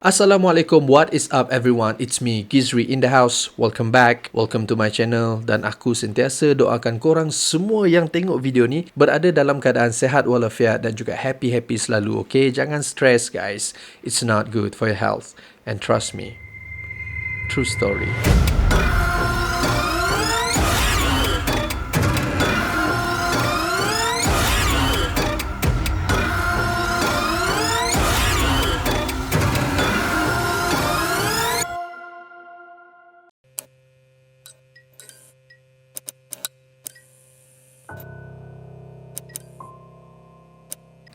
Assalamualaikum, what is up everyone? It's me, Gizri in the house. Welcome back, welcome to my channel. Dan aku sentiasa doakan korang semua yang tengok video ni berada dalam keadaan sehat walafiat dan juga happy-happy selalu, okay? Jangan stress guys, it's not good for your health. And trust me, true story.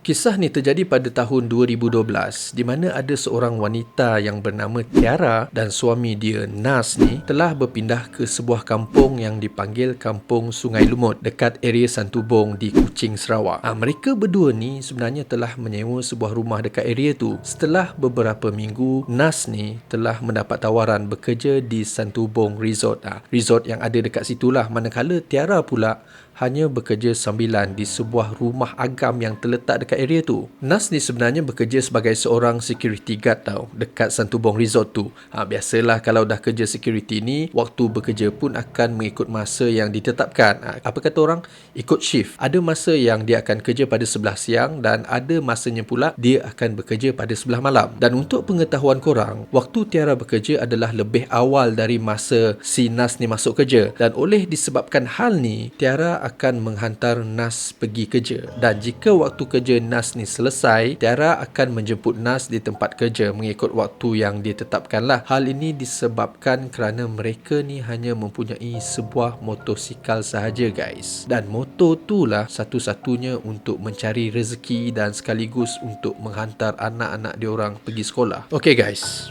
Kisah ni terjadi pada tahun 2012 di mana ada seorang wanita yang bernama Tiara dan suami dia Nas ni telah berpindah ke sebuah kampung yang dipanggil Kampung Sungai Lumut dekat area Santubong di Kuching, Sarawak. Mereka berdua ni sebenarnya telah menyewa sebuah rumah dekat area tu. Setelah beberapa minggu, Nas ni telah mendapat tawaran bekerja di Santubong Resort. Resort yang ada dekat situlah, manakala Tiara pula hanya bekerja sambilan di sebuah rumah agam yang terletak dekat area tu. Nas ni sebenarnya bekerja sebagai seorang security guard tau, dekat Santubong Resort tu. Biasalah kalau dah kerja security ni, waktu bekerja pun akan mengikut masa yang ditetapkan. Apa kata orang? Ikut shift. Ada masa yang dia akan kerja pada sebelah siang dan ada masanya pula dia akan bekerja pada sebelah malam. Dan untuk pengetahuan korang, waktu Tiara bekerja adalah lebih awal dari masa si Nas ni masuk kerja. Dan oleh disebabkan hal ni, Tiara akan menghantar Nas pergi kerja. Dan jika waktu kerja Nas ni selesai, Tiara akan menjemput Nas di tempat kerja mengikut waktu yang ditetapkanlah. Hal ini disebabkan kerana mereka ni hanya mempunyai sebuah motosikal sahaja guys. Dan motor tu lah satu-satunya untuk mencari rezeki dan sekaligus untuk menghantar anak-anak diorang pergi sekolah. Okay guys,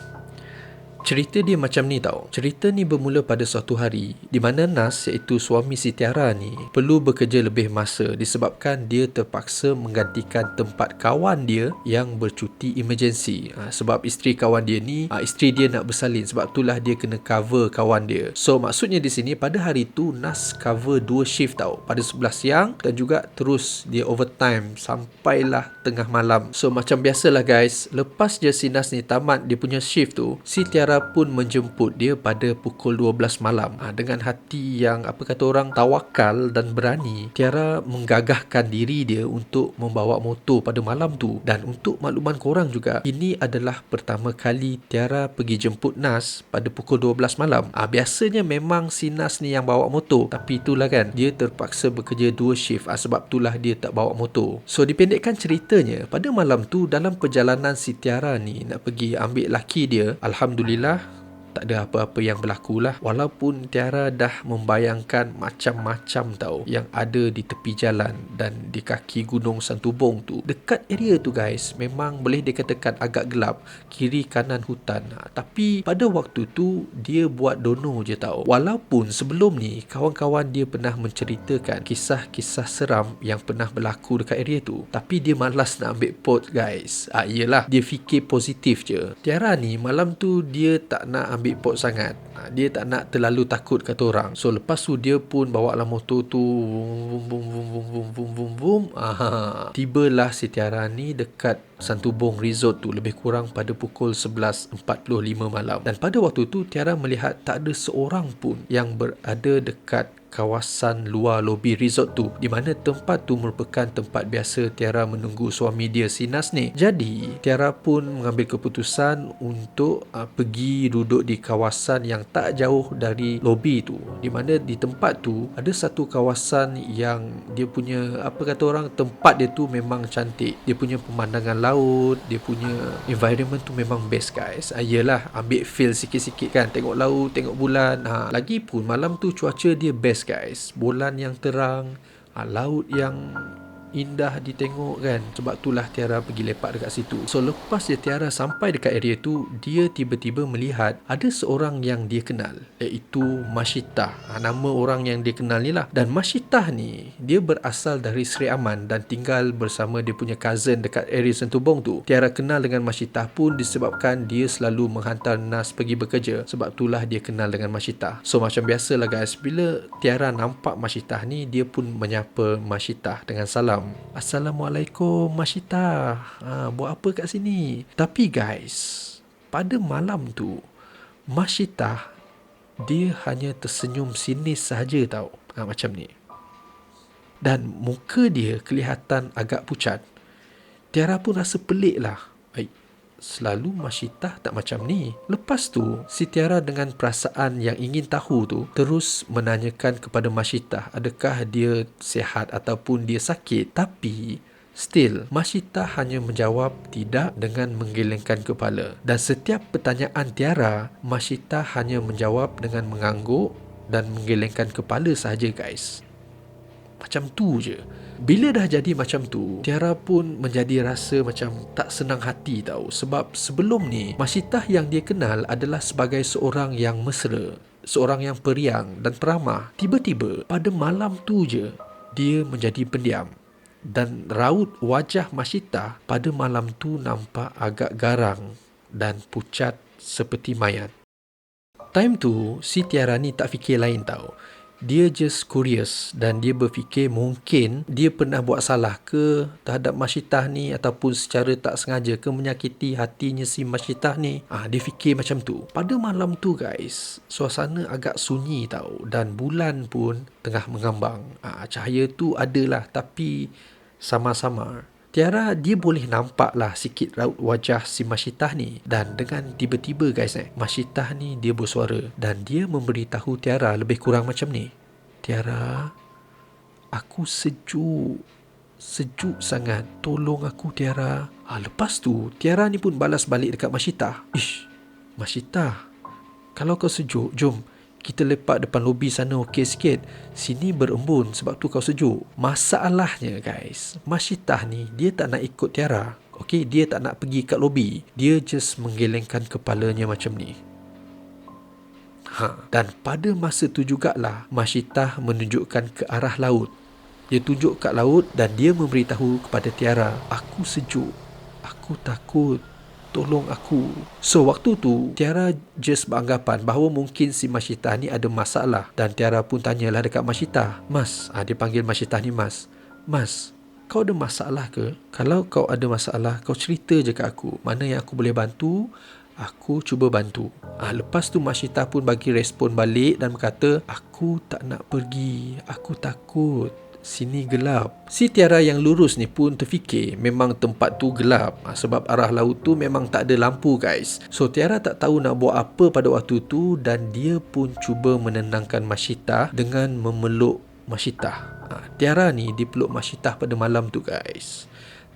cerita dia macam ni tau. Cerita ni bermula pada suatu hari di mana Nas, iaitu suami si Tiara ni, perlu bekerja lebih masa disebabkan dia terpaksa menggantikan tempat kawan dia yang bercuti emergency. Sebab isteri kawan dia ni, isteri dia nak bersalin, sebab itulah dia kena cover kawan dia. So maksudnya di sini pada hari tu Nas cover 2 shift tau, pada sebelah siang dan juga terus dia overtime sampailah tengah malam. So macam biasalah guys, lepas je si Nas ni tamat dia punya shift tu, si Tiara pun menjemput dia pada pukul 12 malam. Dengan hati yang apa kata orang tawakal dan berani, Tiara menggagahkan diri dia untuk membawa motor pada malam tu. Dan untuk makluman korang juga, ini adalah pertama kali Tiara pergi jemput Nas pada pukul 12 malam. Biasanya memang si Nas ni yang bawa motor, tapi itulah kan, dia terpaksa bekerja 2 shift. Sebab itulah dia tak bawa motor. So dipendekkan ceritanya, pada malam tu dalam perjalanan si Tiara ni nak pergi ambil laki dia, alhamdulillah tak ada apa-apa yang berlaku lah. Walaupun Tiara dah membayangkan macam-macam tau yang ada di tepi jalan dan di kaki gunung Santubong tu. Dekat area tu guys, memang boleh dikatakan agak gelap, kiri kanan hutan. Tapi pada waktu tu dia buat dono je tau. Walaupun sebelum ni kawan-kawan dia pernah menceritakan kisah-kisah seram yang pernah berlaku dekat area tu, tapi dia malas nak ambil pot guys. Iyalah, dia fikir positif je. Tiara ni malam tu dia tak nak ambil pot sangat. Dia tak nak terlalu takut kata orang. So lepas tu dia pun bawa lah motor tu, vum vum vum vum vum vum vum vum. Tibalah si Tiara ni dekat Santubong Resort tu lebih kurang pada pukul 11.45 malam. Dan pada waktu tu Tiara melihat tak ada seorang pun yang berada dekat kawasan luar lobi resort tu, di mana tempat tu merupakan tempat biasa Tiara menunggu suami dia si Nas ni. Jadi Tiara pun mengambil keputusan untuk pergi duduk di kawasan yang tak jauh dari lobi tu, di mana di tempat tu ada satu kawasan yang dia punya apa kata orang, tempat dia tu memang cantik. Dia punya pemandangan laut, dia punya environment tu memang best guys. Yelah, ambil feel sikit-sikit kan, tengok laut, tengok bulan. Lagipun malam tu cuaca dia best guys, bulan yang terang, laut yang indah ditengok kan. Sebab itulah Tiara pergi lepak dekat situ. So lepas dia Tiara sampai dekat area tu, dia tiba-tiba melihat ada seorang yang dia kenal, iaitu Masyitah. Nama orang yang dia kenal ni lah. Dan Masyitah ni dia berasal dari Seri Aman dan tinggal bersama dia punya cousin dekat area Santubong tu. Tiara kenal dengan Masyitah pun disebabkan dia selalu menghantar Nas pergi bekerja. Sebab itulah dia kenal dengan Masyitah. So macam biasalah guys, bila Tiara nampak Masyitah ni, dia pun menyapa Masyitah dengan salam. Assalamualaikum Masyitah, buat apa kat sini? Tapi guys, pada malam tu, Mashita dia hanya tersenyum sinis sahaja tau. Macam ni. Dan muka dia kelihatan agak pucat. Tiara pun rasa pelik lah. Selalu Mashita tak macam ni. Lepas tu, si Tiara dengan perasaan yang ingin tahu tu terus menanyakan kepada Mashita adakah dia sihat ataupun dia sakit. Tapi still, Mashita hanya menjawab tidak dengan menggelengkan kepala. Dan setiap pertanyaan Tiara, Mashita hanya menjawab dengan mengangguk dan menggelengkan kepala sahaja guys. Macam tu je. Bila dah jadi macam tu, Tiara pun menjadi rasa macam tak senang hati tau. Sebab sebelum ni, Mashita yang dia kenal adalah sebagai seorang yang mesra, seorang yang periang dan peramah. Tiba-tiba, pada malam tu je, dia menjadi pendiam. Dan raut wajah Mashita pada malam tu nampak agak garang dan pucat seperti mayat. Time tu, si Tiara ni tak fikir lain tau. Dia just curious dan dia berfikir mungkin dia pernah buat salah ke terhadap Mashita ni ataupun secara tak sengaja ke menyakiti hatinya si Mashita ni. Dia fikir macam tu. Pada malam tu guys, suasana agak sunyi tau dan bulan pun tengah mengambang. Cahaya tu adalah tapi sama-sama. Tiara dia boleh nampak lah sikit raut wajah si Mashita ni. Dan dengan tiba-tiba guys Mashita ni dia bersuara dan dia memberitahu Tiara lebih kurang macam ni. Tiara, aku sejuk. Sejuk sangat. Tolong aku Tiara. Lepas tu Tiara ni pun balas balik dekat Mashita. Mashita, kalau kau sejuk, jom kita lepak depan lobi sana okey sikit. Sini berembun sebab tu kau sejuk. Masalahnya guys, Mashita ni dia tak nak ikut Tiara. Okey, dia tak nak pergi kat lobi. Dia just menggelengkan kepalanya macam ni. Dan pada masa tu jugalah Mashita menunjukkan ke arah laut. Dia tunjuk kat laut dan dia memberitahu kepada Tiara, aku sejuk. Aku takut. Tolong aku. So, waktu tu, Tiara just beranggapan bahawa mungkin si Mashita ni ada masalah. Dan Tiara pun tanyalah dekat Mashita. Mas, dia panggil Mashita ni Mas. Mas, kau ada masalah ke? Kalau kau ada masalah, kau cerita je kat aku. Mana yang aku boleh bantu, aku cuba bantu. Lepas tu Mashita pun bagi respon balik dan berkata, aku tak nak pergi. Aku takut. Sini gelap. Si Tiara yang lurus ni pun terfikir memang tempat tu gelap sebab arah laut tu memang tak ada lampu guys. So Tiara tak tahu nak buat apa pada waktu tu dan dia pun cuba menenangkan Mashita dengan memeluk Mashita. Tiara ni dipeluk Mashita pada malam tu guys.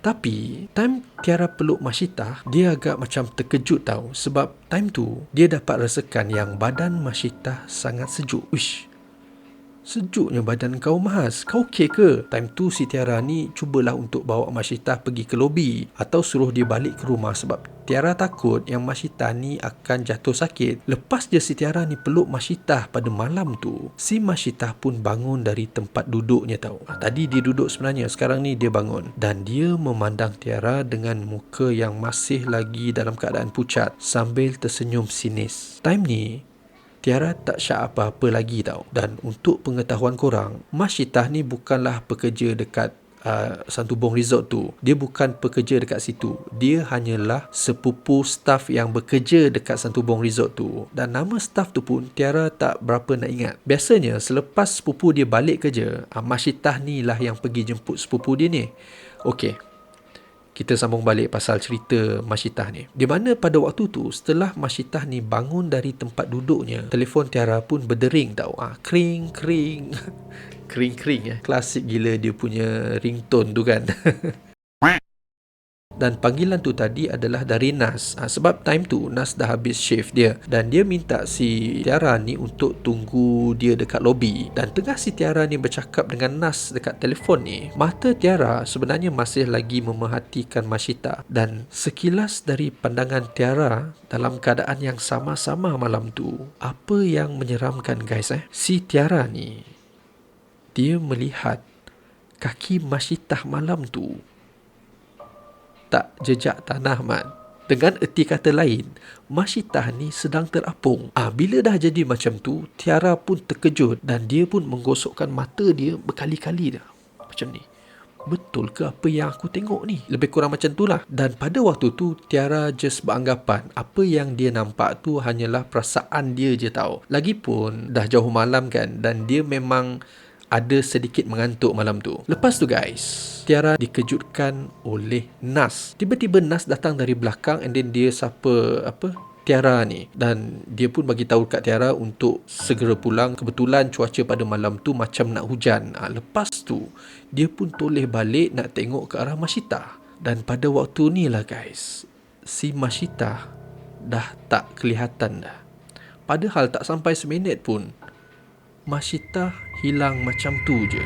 Tapi time Tiara peluk Mashita, dia agak macam terkejut tau. Sebab time tu dia dapat rasakan yang badan Mashita sangat sejuk. Sejuknya badan kau Mas. Kau okey ke? Time tu si Tiara ni cubalah untuk bawa Mashita pergi ke lobi atau suruh dia balik ke rumah sebab Tiara takut yang Mashita ni akan jatuh sakit. Lepas je si Tiara ni peluk Mashita pada malam tu, si Mashita pun bangun dari tempat duduknya tau. Tadi dia duduk sebenarnya, sekarang ni dia bangun. Dan dia memandang Tiara dengan muka yang masih lagi dalam keadaan pucat sambil tersenyum sinis. Time ni Tiara tak syak apa-apa lagi tau. Dan untuk pengetahuan korang, Mashita ni bukanlah pekerja dekat Santubong Resort tu. Dia bukan pekerja dekat situ. Dia hanyalah sepupu staf yang bekerja dekat Santubong Resort tu. Dan nama staf tu pun Tiara tak berapa nak ingat. Biasanya selepas sepupu dia balik kerja, Mashita ni lah yang pergi jemput sepupu dia ni. Okey, kita sambung balik pasal cerita Mashita ni. Di mana pada waktu tu, setelah Mashita ni bangun dari tempat duduknya, telefon Tiara pun berdering tau. Kring, kring. Kring, kring. Klasik gila dia punya ringtone tu kan. Dan panggilan tu tadi adalah dari Nas. Sebab time tu Nas dah habis shift dia. Dan dia minta si Tiara ni untuk tunggu dia dekat lobi. Dan tengah si Tiara ni bercakap dengan Nas dekat telefon ni, mata Tiara sebenarnya masih lagi memerhatikan Mashita. Dan sekilas dari pandangan Tiara dalam keadaan yang sama-sama malam tu, apa yang menyeramkan guys si Tiara ni, dia melihat kaki Mashita malam tu tak jejak tanah man. Dengan erti kata lain, Mashita ni sedang terapung. Bila dah jadi macam tu, Tiara pun terkejut dan dia pun menggosokkan mata dia berkali-kali dah. Macam ni. betul ke apa yang aku tengok ni? Lebih kurang macam tu lah. Dan pada waktu tu, Tiara just beranggapan apa yang dia nampak tu hanyalah perasaan dia je tahu. Lagipun dah jauh malam kan, dan dia memang ada sedikit mengantuk malam tu. Lepas tu guys, Tiara dikejutkan oleh Nas. Tiba-tiba Nas datang dari belakang and then dia sapa Tiara ni, dan dia pun bagi tahu kat Tiara untuk segera pulang. Kebetulan cuaca pada malam tu macam nak hujan. Lepas tu dia pun toleh balik nak tengok ke arah Mashita. Dan pada waktu ni lah guys, si Mashita dah tak kelihatan dah. Padahal tak sampai seminit pun Mashita hilang macam tu je.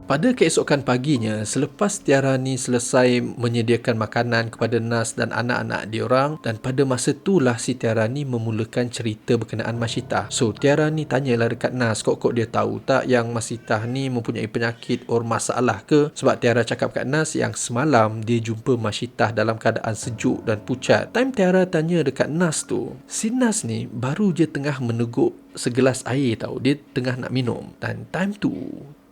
Pada keesokan paginya, selepas Tiara ni selesai menyediakan makanan kepada Nas dan anak-anak diorang, dan pada masa itulah si Tiara ni memulakan cerita berkenaan Mashita. So Tiara ni tanyalah dekat Nas, kok dia tahu tak yang Mashita ni mempunyai penyakit or masalah ke? Sebab Tiara cakap kat Nas yang semalam dia jumpa Mashita dalam keadaan sejuk dan pucat. Time Tiara tanya dekat Nas tu, si Nas ni baru je tengah meneguk segelas air tau. Dia tengah nak minum, dan time tu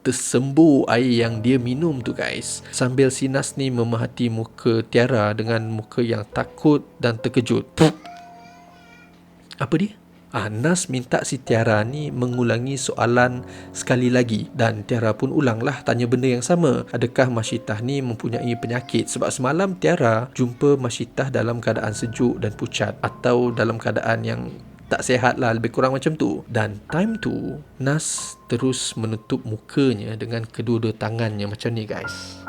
tersembur air yang dia minum tu guys, sambil si Nas ni memerhati muka Tiara dengan muka yang takut dan terkejut. Apa dia? Nas minta si Tiara ni mengulangi soalan sekali lagi, dan Tiara pun ulanglah tanya benda yang sama. Adakah Mashita ni mempunyai penyakit? Sebab semalam Tiara jumpa Mashita dalam keadaan sejuk dan pucat, atau dalam keadaan yang tak sihat lah, lebih kurang macam tu. Dan time tu Nas terus menutup mukanya dengan kedua-dua tangannya macam ni guys.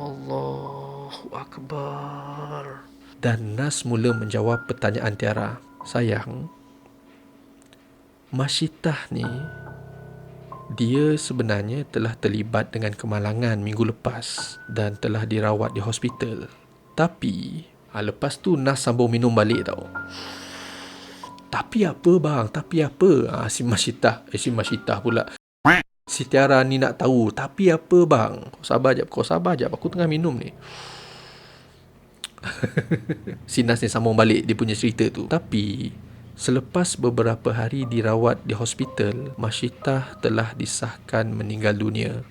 Allahu Akbar. Dan Nas mula menjawab pertanyaan Tiara. Sayang, Mashita ni dia sebenarnya telah terlibat dengan kemalangan minggu lepas dan telah dirawat di hospital. Tapi lepas tu Nas sambung minum balik tau. Tapi apa bang? Tapi apa? Si Mashita pula. Si Tiara ni nak tahu. Tapi apa bang? Kau sabar jap. Aku tengah minum ni. Si Nas ni sambung balik dia punya cerita tu. Tapi selepas beberapa hari dirawat di hospital, Mashita telah disahkan meninggal dunia.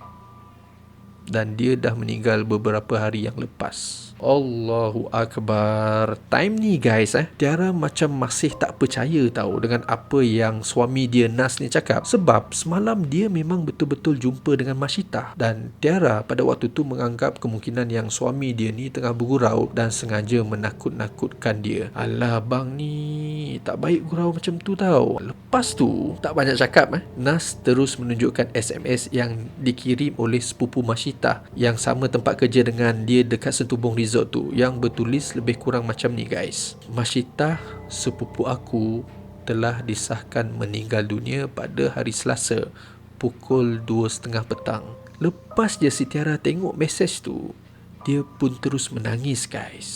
Dan dia dah meninggal beberapa hari yang lepas. Allahu Akbar. Time ni guys, Tiara macam masih tak percaya tahu dengan apa yang suami dia Nas ni cakap. Sebab semalam dia memang betul-betul jumpa dengan Mashita, dan Tiara pada waktu tu menganggap kemungkinan yang suami dia ni tengah bergurau dan sengaja menakut-nakutkan dia. Alah bang ni tak baik gurau macam tu tau. Lepas tu tak banyak cakap, Nas terus menunjukkan SMS yang dikirim oleh sepupu Mashita yang sama tempat kerja dengan dia dekat Sentubong Resort tu, yang bertulis lebih kurang macam ni guys. Mashita, sepupu aku, telah disahkan meninggal dunia pada hari Selasa pukul 2.30 petang. Lepas je si Tiara tengok mesej tu, dia pun terus menangis guys.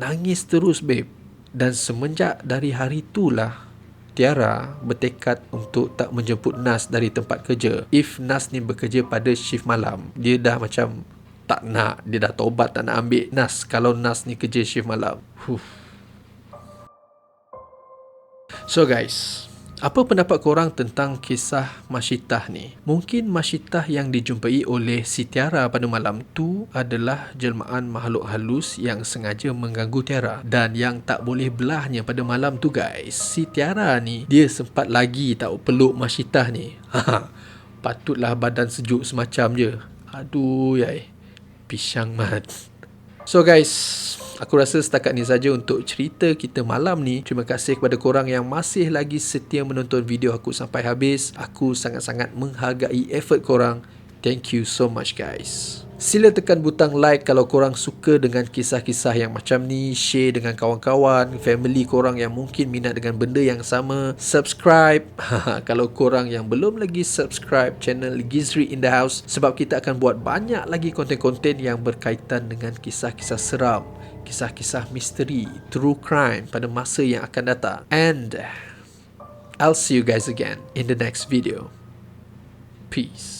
Nangis terus babe. Dan semenjak dari hari itulah Tiara bertekad untuk tak menjemput Nas dari tempat kerja. If Nas ni bekerja pada shift malam, dia dah macam tak nak. Dia dah taubat tak nak ambil Nas kalau Nas ni kerja shift malam. So guys, apa pendapat korang tentang kisah Mashita ni? Mungkin Mashita yang dijumpai oleh si Tiara pada malam tu adalah jelmaan makhluk halus yang sengaja mengganggu Tiara. Dan yang tak boleh belahnya pada malam tu guys, si Tiara ni dia sempat lagi tahu peluk Mashita ni. Patutlah badan sejuk semacam je. Aduh yai, pisang mat. So guys, aku rasa setakat ni saja untuk cerita kita malam ni. Terima kasih kepada korang yang masih lagi setia menonton video aku sampai habis. Aku sangat-sangat menghargai effort korang. Thank you so much guys. Sila tekan butang like kalau korang suka dengan kisah-kisah yang macam ni. Share dengan kawan-kawan, family korang yang mungkin minat dengan benda yang sama. Subscribe kalau korang yang belum lagi subscribe channel Gizri in the House, sebab kita akan buat banyak lagi konten-konten yang berkaitan dengan kisah-kisah seram, kisah-kisah misteri, true crime pada masa yang akan datang. And I'll see you guys again in the next video. Peace.